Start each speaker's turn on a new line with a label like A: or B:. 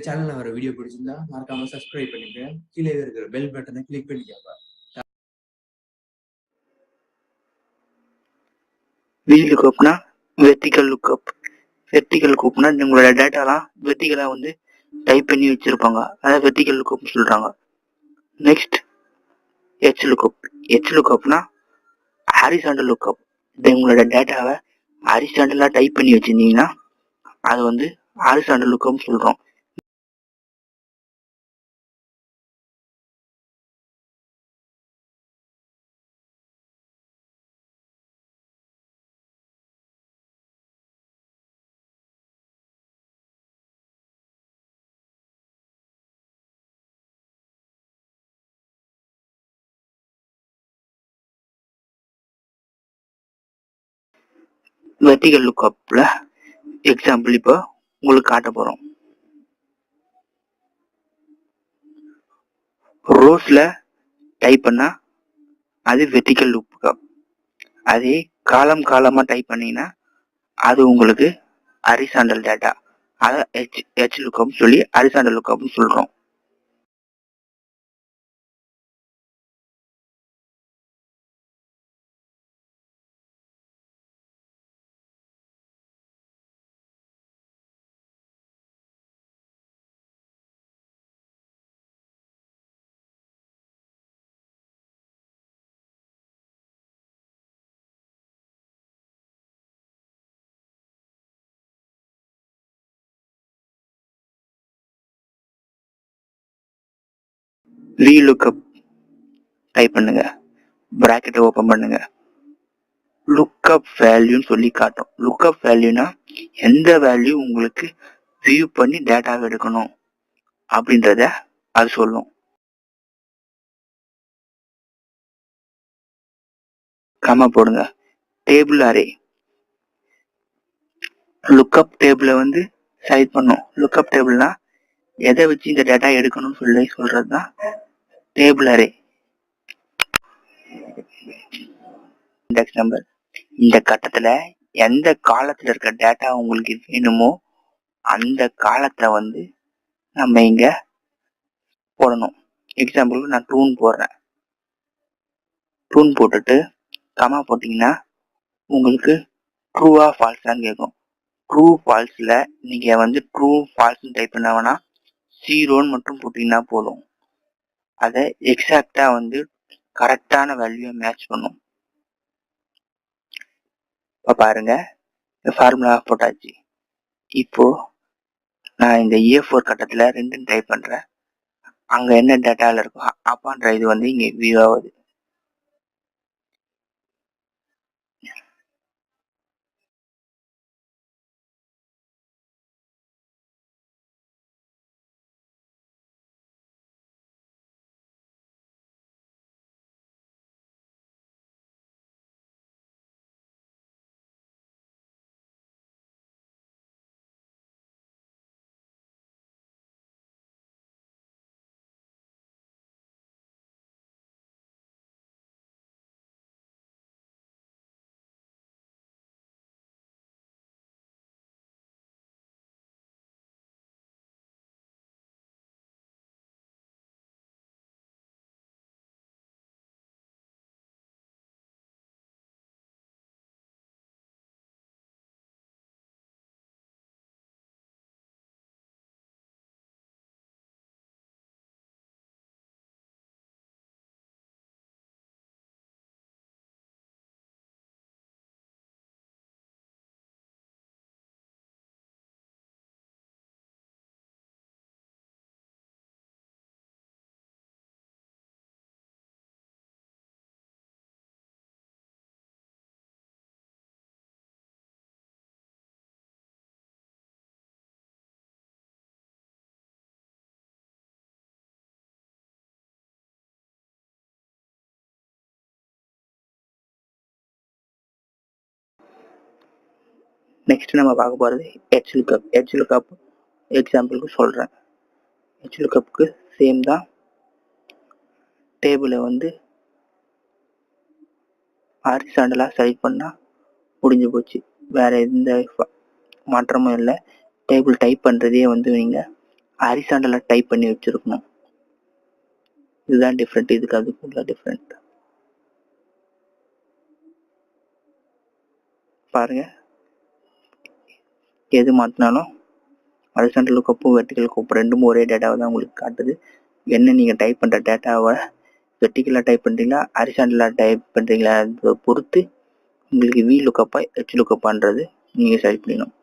A: சேனல்ல வர வீடியோ பிடிச்சிருந்தா மறக்காம சப்ஸ்கிரைப் பண்ணிக்க. கீழே இருக்கிற பெல் பட்டனை கிளிக் பண்ணிக்கோங்க.
B: V Lookupனா வெர்டிகல் லுக்கப். வெர்டிகல் லுக்கப்னா உங்களோட டேட்டாலாம் வெர்டிகலா வந்து டைப் பண்ணி வச்சிருப்பாங்க, அதாவது வெர்டிகல் லுக்கப் சொல்றாங்க. Next H lookup. H லுக்கப்னா ஹாரிசாண்டல் லுக்கப். உங்களோட டேட்டாவை ஹாரிசாண்டலா டைப் பண்ணி வச்சிருந்தீங்கன்னா அது வந்து ஹாரிசாண்டல் லுக்கப் சொல்றோம். வெர்டிகல் லுக்கப்ல எக்ஸாம்பிள் இப்போ உங்களுக்கு காட்ட போறோம். ரோஸ்ல டைப் பண்ணா அது வெர்டிகல் லுக்கப். அதே காலமா டைப் பண்ணீங்கன்னா அது உங்களுக்கு ஹாரிசாண்டல் டேட்டா, அதை H லுக்கப் சொல்லி ஹாரிசாண்டல் லுக்கப் சொல்றோம். V லுக்கப் டைப் பண்ணுங்க, பிராக்கெட்டை ஓபன் பண்ணுங்க, லுக்கப் வேல்யூன்னு சொல்லி காட்டும். லுக்கப் வேல்யூனா எந்த வேல்யூ உங்களுக்கு வியூ பண்ணி டேட்டாவை எடுக்கணும் அப்படின்றத அது சொல்லும். கமா போடுங்க. Table array. லுக்கப் டேபிளை வந்து செலக்ட் பண்ணும். லுக்கப் டேபிள்னா எதை வச்சு இந்த டேட்டா எடுக்கணும்னு சொல்லி சொல்றதுதான் டேபிள் அரே. Index number. இந்த கட்டத்துல எந்த காலத்துல இருக்க டேட்டா உங்களுக்கு வேணுமோ அந்த காலத்தை வந்து நம்ம இங்க போடணும். எக்ஸாம்பிளுக்கு நான் டூன் போடுறேன். டூன் போட்டுட்டு கமா போட்டீங்கன்னா உங்களுக்கு ட்ரூவா ஃபால்ஸான்னு கேட்கும். ட்ரூ ஃபால்ஸ்ல நீங்க வந்து ட்ரூ ஃபால்ஸ் டைப் பண்ண வேணா, 0ன்னு மட்டும் போட்டீங்கன்னா போதும். அதை எக்ஸாக்டா வந்து கரெக்டான வேல்யூ மேட்ச் பண்ணும். இப்ப பாருங்க, ஃபார்முலா போட்டாச்சு. இப்போ நான் இந்த A4 கட்டத்துல 2 டைப் பண்றேன். அங்க என்ன டேட்டால இருக்கோ அப்பான்ற இது வந்து இங்க வியூ ஆகுது. நெக்ஸ்ட் நம்ம பார்க்க போறது H லுக்கப். H லுக்கப் எக்ஸாம்பிளுக்கு சொல்றேன். H லுக்கப்புக்கு சேம் தான். டேபிளை வந்து ஹாரிசாண்டலா செலக்ட் பண்ணா முடிஞ்சு போச்சு. வேற எந்த மாற்றமும் இல்லை. டேபிள் டைப் பண்றதே வந்து நீங்க ஹரிசாண்டலா டைப் பண்ணி வச்சிருக்கணும். இதுதான் டிஃப்ரெண்ட். இதுக்கு அதுக்குள்ள டிஃப்ரெண்ட் பாருங்க. எது மாத்தினாலும் ஹரிசாண்டல் லுக்கப்பும் வெர்டிகல் லுக்கப் ரெண்டும் ஒரே டேட்டாவை தான் உங்களுக்கு காட்டுது. என்ன நீங்க டைப் பண்ற டேட்டாவை வெர்டிகலா டைப் பண்றீங்களா ஹரிசாண்டலா டைப் பண்றீங்களா பொறுத்து உங்களுக்கு V லுக்கப்பா H லுக்கப்பான்றது நீங்க செலக்ட் பண்ணிடணும்.